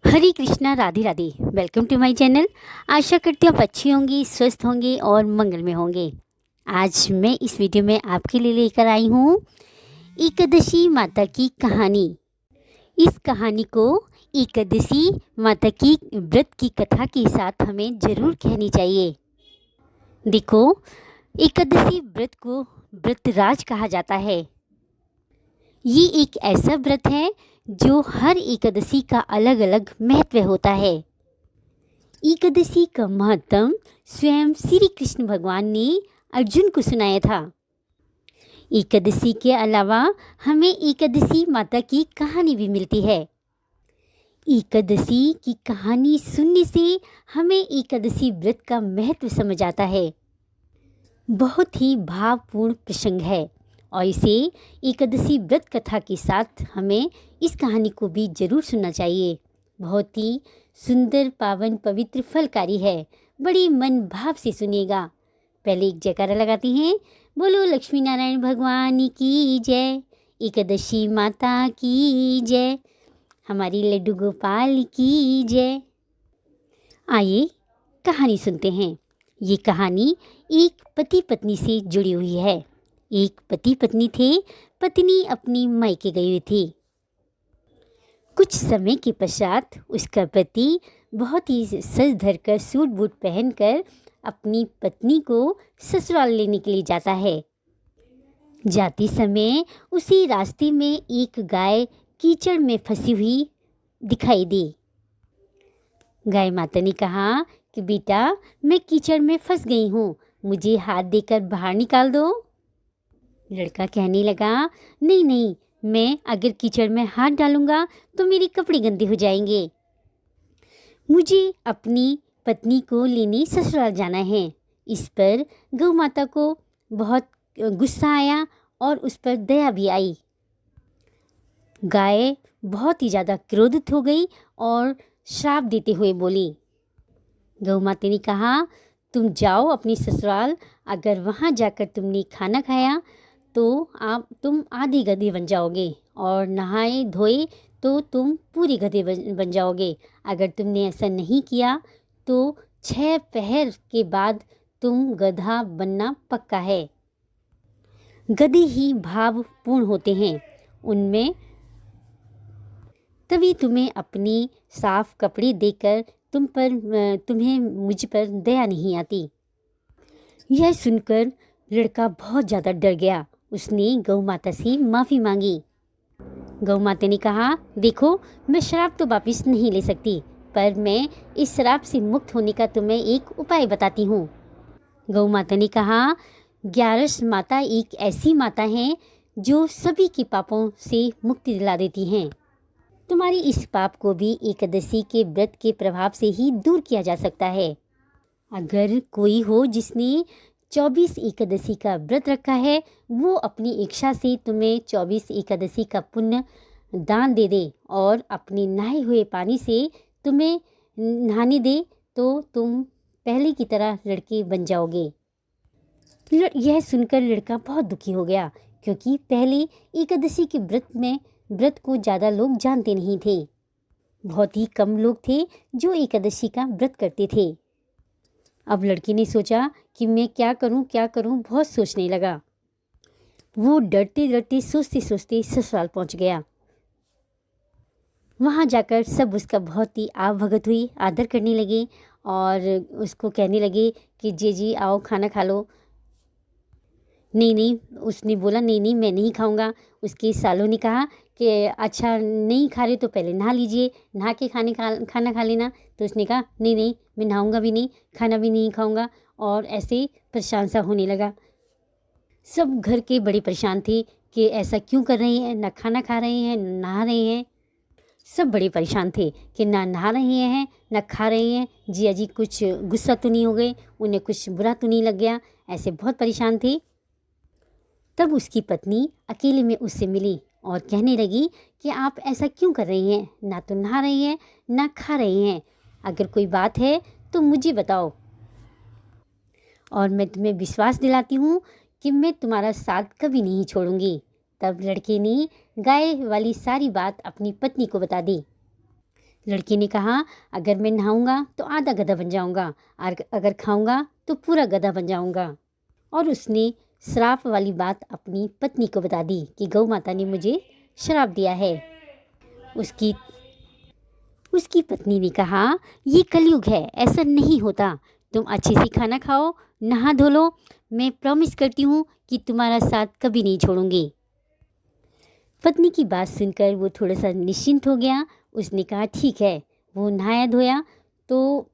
Hare Krishna, Radhe Radhe. Welcome to my channel. आशा करती हूँ आप अच्छी होंगी, स्वस्थ होंगे और मंगल में होंगे। आज मैं इस वीडियो में आपके लिए लेकर आई हूँ एकादशी माता की कहानी। इस कहानी को एकादशी माता की व्रत की कथा के साथ हमें ज़रूर कहनी चाहिए। देखो, एकादशी व्रत को व्रतराज कहा जाता है। ये एक ऐसा व्रत है जो हर एकादशी का अलग अलग महत्व होता है। एकादशी का महत्व स्वयं श्री कृष्ण भगवान ने अर्जुन को सुनाया था। एकादशी के अलावा हमें एकादशी माता की कहानी भी मिलती है। एकादशी की कहानी सुनने से हमें एकादशी व्रत का महत्व समझ आता है। बहुत ही भावपूर्ण प्रसंग है और इसे एकादशी व्रत कथा के साथ हमें इस कहानी को भी जरूर सुनना चाहिए। बहुत ही सुंदर, पावन, पवित्र, फलकारी है। बड़ी मन भाव से सुनिएगा। पहले एक जयकारा लगाती हैं। बोलो लक्ष्मी नारायण भगवान की जय, एकादशी माता की जय, हमारी लड्डू गोपाल की जय। आइए कहानी सुनते हैं। ये कहानी एक पति पत्नी से जुड़ी हुई है। एक पति पत्नी थे। पत्नी अपनी मायके गई हुई थी। कुछ समय के पश्चात उसका पति बहुत ही सज धर कर, सूट बूट पहनकर अपनी पत्नी को ससुराल लेने के लिए जाता है। जाते समय उसी रास्ते में एक गाय कीचड़ में फंसी हुई दिखाई दी। गाय माता ने कहा कि बेटा, मैं कीचड़ में फंस गई हूँ, मुझे हाथ देकर बाहर निकाल दो। लड़का कहने लगा, नहीं नहीं, मैं अगर कीचड़ में हाथ डालूंगा तो मेरे कपड़े गंदे हो जाएंगे। मुझे अपनी पत्नी को लेने ससुराल जाना है। इस पर गौ माता को बहुत गुस्सा आया और उस पर दया भी आई। गाय बहुत ही ज़्यादा क्रोधित हो गई और श्राप देते हुए बोली। गौ माता ने कहा, तुम जाओ अपनी ससुराल, अगर वहाँ जाकर तुमने खाना खाया तो तुम आधी गधे बन जाओगे और नहाए धोए तो तुम पूरी गधे बन जाओगे। अगर तुमने ऐसा नहीं किया तो 6 पहर के बाद तुम गधा बनना पक्का है। गधे ही भावपूर्ण होते हैं, उनमें तभी तुम्हें अपनी साफ कपड़े देकर तुम्हें मुझ पर दया नहीं आती। यह सुनकर लड़का बहुत ज़्यादा डर गया। उसने गौ माता से माफ़ी मांगी। गौ माता ने कहा, देखो, मैं शराब तो वापिस नहीं ले सकती, पर मैं इस शराब से मुक्त होने का तुम्हें एक उपाय बताती हूँ। गौ माता ने कहा, 11 माता एक ऐसी माता हैं जो सभी के पापों से मुक्ति दिला देती हैं। तुम्हारी इस पाप को भी एकादशी के व्रत के प्रभाव से ही दूर किया जा सकता है। अगर कोई हो जिसने 24 एकादशी का व्रत रखा है, वो अपनी इच्छा से तुम्हें 24 एकादशी का पुण्य दान दे दे और अपने नहाए हुए पानी से तुम्हें नहाने दे तो तुम पहले की तरह लड़के बन जाओगे। यह सुनकर लड़का बहुत दुखी हो गया, क्योंकि पहले एकादशी के व्रत को ज़्यादा लोग जानते नहीं थे। बहुत ही कम लोग थे जो एकादशी का व्रत करते थे। अब लड़की ने सोचा कि मैं क्या करूं, बहुत सोचने लगा। वो डरते डरते, सोचते सोचते ससुराल पहुंच गया। वहां जाकर सब उसका बहुत ही आवभगत हुई, आदर करने लगे और उसको कहने लगे कि जी आओ, खाना खा लो। नहीं, उसने बोला, नहीं मैं नहीं खाऊंगा। उसके सालों ने कहा कि अच्छा नहीं खा रहे तो पहले नहा लीजिए, नहा के खाना खा लेना। तो उसने कहा, नहीं मैं नहाऊंगा भी नहीं, खाना भी नहीं खाऊंगा। और ऐसे परेशान सा होने लगा। सब घर के बड़े परेशान थे कि ऐसा क्यों कर रहे हैं, ना खाना खा रहे हैं, नहा रहे हैं। सब बड़े परेशान थे कि ना नहा रहे हैं ना खा रहे हैं। जिया जी कुछ गुस्सा तो नहीं हो गए, उन्हें कुछ बुरा तो नहीं लग गया। ऐसे बहुत परेशान थे। तब उसकी पत्नी अकेले में उससे मिली और कहने लगी कि आप ऐसा क्यों कर रही हैं, ना तो नहा रही हैं ना खा रही हैं। अगर कोई बात है तो मुझे बताओ और मैं तुम्हें विश्वास दिलाती हूँ कि मैं तुम्हारा साथ कभी नहीं छोड़ूंगी। तब लड़के ने गाय वाली सारी बात अपनी पत्नी को बता दी। लड़की ने कहा, अगर मैं नहाऊंगा तो आधा गधा बन जाऊंगा और अगर खाऊंगा तो पूरा गधा बन जाऊंगा। और उसने श्राप वाली बात अपनी पत्नी को बता दी कि गौ माता ने मुझे श्राप दिया है। उसकी उसकी पत्नी ने कहा, ये कलयुग है, ऐसा नहीं होता। तुम अच्छे से खाना खाओ, नहा धो लो, मैं प्रॉमिस करती हूँ कि तुम्हारा साथ कभी नहीं छोड़ूंगी। पत्नी की बात सुनकर वो थोड़ा सा निश्चिंत हो गया। उसने कहा, ठीक है। वो नहाया धोया तो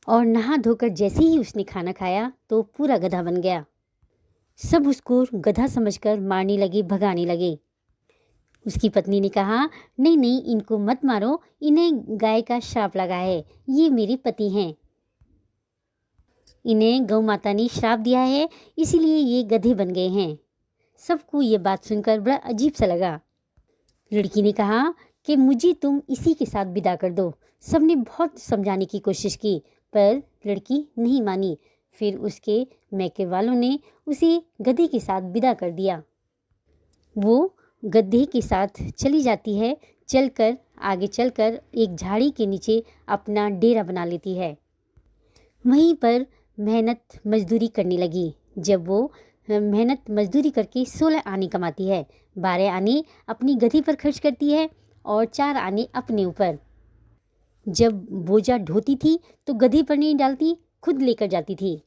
और नहा धोकर जैसे ही उसने खाना खाया तो पूरा गधा बन गया। सब उसको गधा समझकर मारने लगे, भगाने लगे। उसकी पत्नी ने कहा, नहीं नहीं, इनको मत मारो, इन्हें गाय का श्राप लगा है, ये मेरे पति हैं, इन्हें गौ माता ने श्राप दिया है, इसीलिए ये गधे बन गए हैं। सबको ये बात सुनकर बड़ा अजीब सा लगा। लड़की ने कहा कि मुझे तुम इसी के साथ विदा कर दो। सबने बहुत समझाने की कोशिश की पर लड़की नहीं मानी। फिर उसके मैके वालों ने उसे गधे के साथ विदा कर दिया। वो गधे के साथ चली जाती है। आगे चलकर एक झाड़ी के नीचे अपना डेरा बना लेती है। वहीं पर मेहनत मजदूरी करने लगी। जब वो मेहनत मजदूरी करके 16 आने कमाती है, 12 आने अपनी गधी पर खर्च करती है और 4 आने अपने ऊपर। जब बोझा ढोती थी तो गधी पर नहीं डालती, खुद लेकर जाती थी।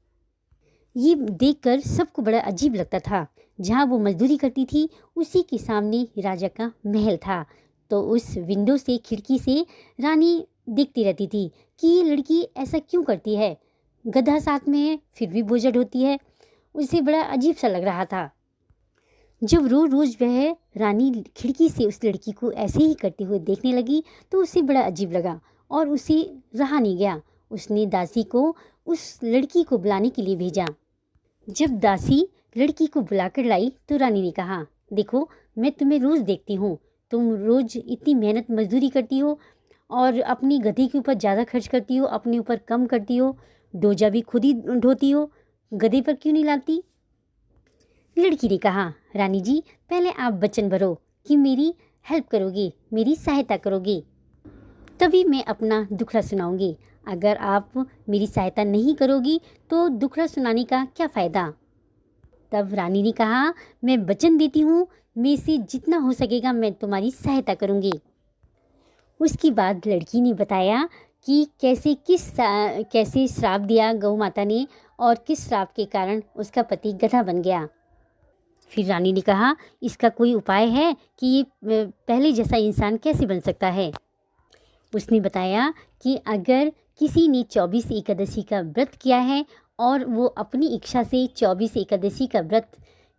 ये देखकर सबको बड़ा अजीब लगता था। जहाँ वो मजदूरी करती थी उसी के सामने राजा का महल था। तो उस विंडो से, खिड़की से रानी देखती रहती थी कि ये लड़की ऐसा क्यों करती है। गधा साथ में है फिर भी बोझा ढोती है। उसे बड़ा अजीब सा लग रहा था। जब रोज रोज वह रानी खिड़की से उस लड़की को ऐसे ही करते हुए देखने लगी तो उसे बड़ा अजीब लगा और उसे रहा नहीं गया। उसने दासी को उस लड़की को बुलाने के लिए भेजा। जब दासी लड़की को बुलाकर लाई तो रानी ने कहा, देखो, मैं तुम्हें रोज़ देखती हूँ, तुम रोज़ इतनी मेहनत मजदूरी करती हो और अपनी गधी के ऊपर ज़्यादा खर्च करती हो, अपने ऊपर कम करती हो, डोजा भी खुद ही ढोती हो, गधे पर क्यों नहीं लाती। लड़की ने कहा, रानी जी, पहले आप वचन भरो कि मेरी हेल्प करोगी, मेरी सहायता करोगी, तभी मैं अपना दुखड़ा सुनाऊंगी। अगर आप मेरी सहायता नहीं करोगी तो दुखड़ा सुनाने का क्या फ़ायदा। तब रानी ने कहा, मैं वचन देती हूँ, मेरे से जितना हो सकेगा मैं तुम्हारी सहायता करूँगी। उसके बाद लड़की ने बताया कि कैसे श्राप दिया गौ माता ने और किस श्राप के कारण उसका पति गधा बन गया। फिर रानी ने कहा, इसका कोई उपाय है कि ये पहले जैसा इंसान कैसे बन सकता है। उसने बताया कि अगर किसी ने 24 एकादशी का व्रत किया है और वो अपनी इच्छा से 24 एकादशी का व्रत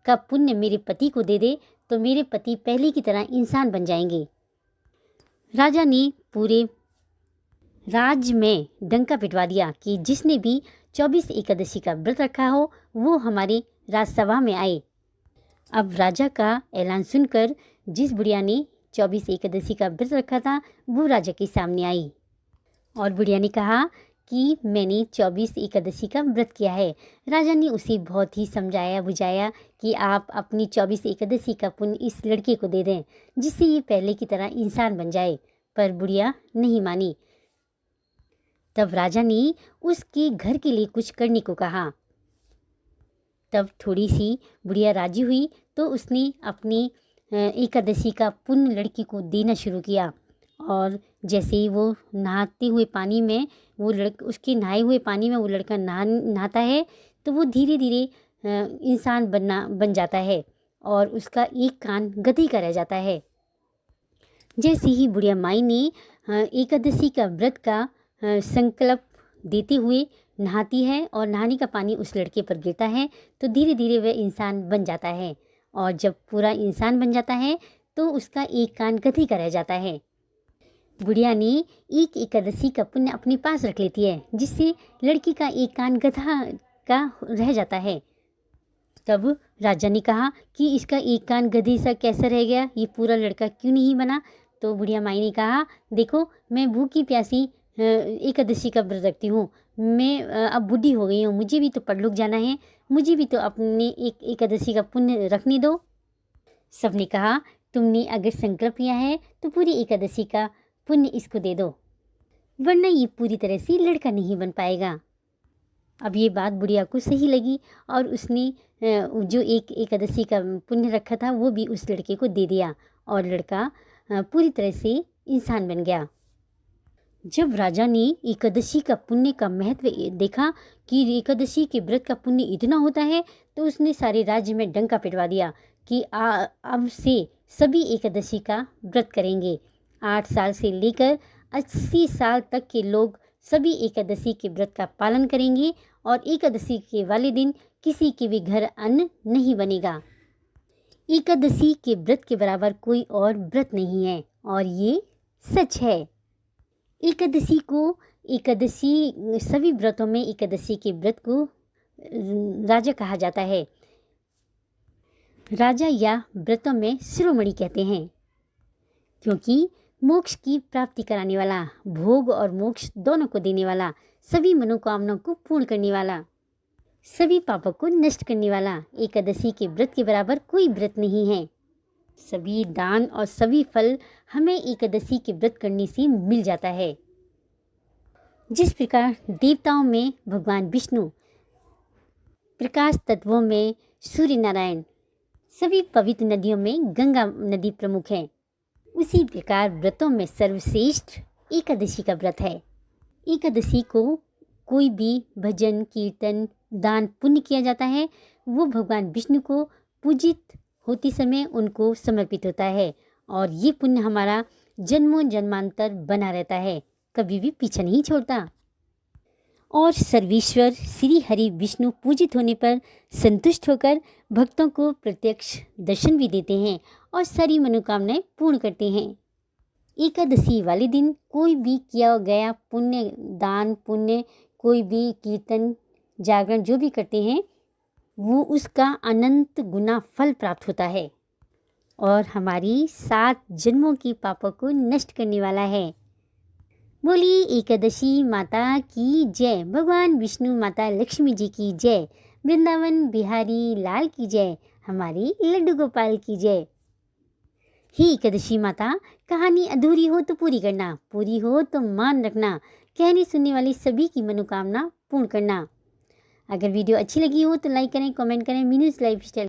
का पुण्य मेरे पति को दे दे तो मेरे पति पहले की तरह इंसान बन जाएंगे। राजा ने पूरे राज्य में डंका पिटवा दिया कि जिसने भी 24 एकादशी का व्रत रखा हो वो हमारे राजसभा में आए। अब राजा का ऐलान सुनकर जिस बुढ़िया ने 24 एकादशी का व्रत रखा था वो राजा के सामने आई और बुढ़िया ने कहा कि मैंने 24 एकादशी का व्रत किया है। राजा ने उसे बहुत ही समझाया बुझाया कि आप अपनी 24 एकादशी का पुण्य इस लड़के को दे दें जिससे ये पहले की तरह इंसान बन जाए, पर बुढ़िया नहीं मानी। तब राजा ने उसके घर के लिए कुछ करने को कहा। तब थोड़ी सी बुढ़िया राजी हुई तो उसने अपनी एकादशी का पुण्य लड़की को देना शुरू किया। और जैसे ही वो नहाते हुए पानी में उसके नहाए हुए पानी में वो लड़का नहाता है तो वो धीरे धीरे इंसान बन जाता है और उसका एक कान गधी का रह जाता है। जैसे ही बुढ़िया माई ने एकादशी का व्रत का संकल्प देते हुए नहाती है और नहाने का पानी उस लड़के पर गिरता है तो धीरे धीरे वह इंसान बन जाता है। और जब पूरा इंसान बन जाता है तो उसका एक कान गधी का रह जाता है। बुढ़िया ने एक एकादशी का पुण्य अपने पास रख लेती है जिससे लड़की का एक कान गधा का रह जाता है। तब राजा ने कहा कि इसका एक कान गधी सा कैसा रह गया, ये पूरा लड़का क्यों नहीं बना। तो बुढ़िया माई ने कहा, देखो, मैं भूखी प्यासी एकादशी का व्रत रखती हूँ, मैं अब बूढ़ी हो गई हूँ, मुझे भी तो परलोक जाना है, मुझे भी तो अपने एक एकादशी का पुण्य रखने दो। सबने कहा, तुमने अगर संकल्प लिया है तो पूरी एकादशी का पुण्य इसको दे दो, वरना ये पूरी तरह से लड़का नहीं बन पाएगा। अब ये बात बुढ़िया को सही लगी और उसने जो एक एकादशी का पुण्य रखा था वो भी उस लड़के को दे दिया और लड़का पूरी तरह से इंसान बन गया। जब राजा ने एकादशी का पुण्य का महत्व देखा कि एकादशी के व्रत का पुण्य इतना होता है, तो उसने सारे राज्य में डंका पिटवा दिया कि अब से सभी एकादशी का व्रत करेंगे। 8 साल से लेकर 80 साल तक के लोग सभी एकादशी के व्रत का पालन करेंगे और एकादशी के वाले दिन किसी के भी घर अन्न नहीं बनेगा। एकादशी के व्रत के बराबर कोई और व्रत नहीं है और ये सच है। एकादशी सभी व्रतों में एकादशी के व्रत को राजा कहा जाता है। राजा या व्रतों में शिरोमणि कहते हैं, क्योंकि मोक्ष की प्राप्ति कराने वाला, भोग और मोक्ष दोनों को देने वाला, सभी मनोकामनाओं को पूर्ण करने वाला, सभी पापों को नष्ट करने वाला एकादशी के व्रत के बराबर कोई व्रत नहीं है। सभी दान और सभी फल हमें एकादशी के व्रत करने से मिल जाता है। जिस प्रकार देवताओं में भगवान विष्णु, प्रकाश तत्वों में सूर्य नारायण, सभी पवित्र नदियों में गंगा नदी प्रमुख है, उसी प्रकार व्रतों में सर्वश्रेष्ठ एकादशी का व्रत है। एकादशी को कोई भी भजन, कीर्तन, दान, पुण्य किया जाता है, वो भगवान विष्णु को पूजित होते समय उनको समर्पित होता है और ये पुण्य हमारा जन्मों जन्मांतर बना रहता है, कभी भी पीछा नहीं छोड़ता। और सर्वेश्वर श्री हरि विष्णु पूजित होने पर संतुष्ट होकर भक्तों को प्रत्यक्ष दर्शन भी देते हैं और सारी मनोकामनाएं पूर्ण करते हैं। एकादशी वाले दिन कोई भी किया गया पुण्य, दान पुण्य, कोई भी कीर्तन, जागरण जो भी करते हैं, वो उसका अनंत गुना फल प्राप्त होता है और हमारी 7 जन्मों की पापों को नष्ट करने वाला है। बोलिए एकादशी माता की जय, भगवान विष्णु माता लक्ष्मी जी की जय, वृंदावन बिहारी लाल की जय, हमारी लड्डू गोपाल की जय। हे एकादशी माता, कहानी अधूरी हो तो पूरी करना, पूरी हो तो मान रखना, कहने सुनने वाली सभी की मनोकामना पूर्ण करना। अगर वीडियो अच्छी लगी हो तो लाइक करें, कमेंट करें। मीनूज़ लाइफस्टाइल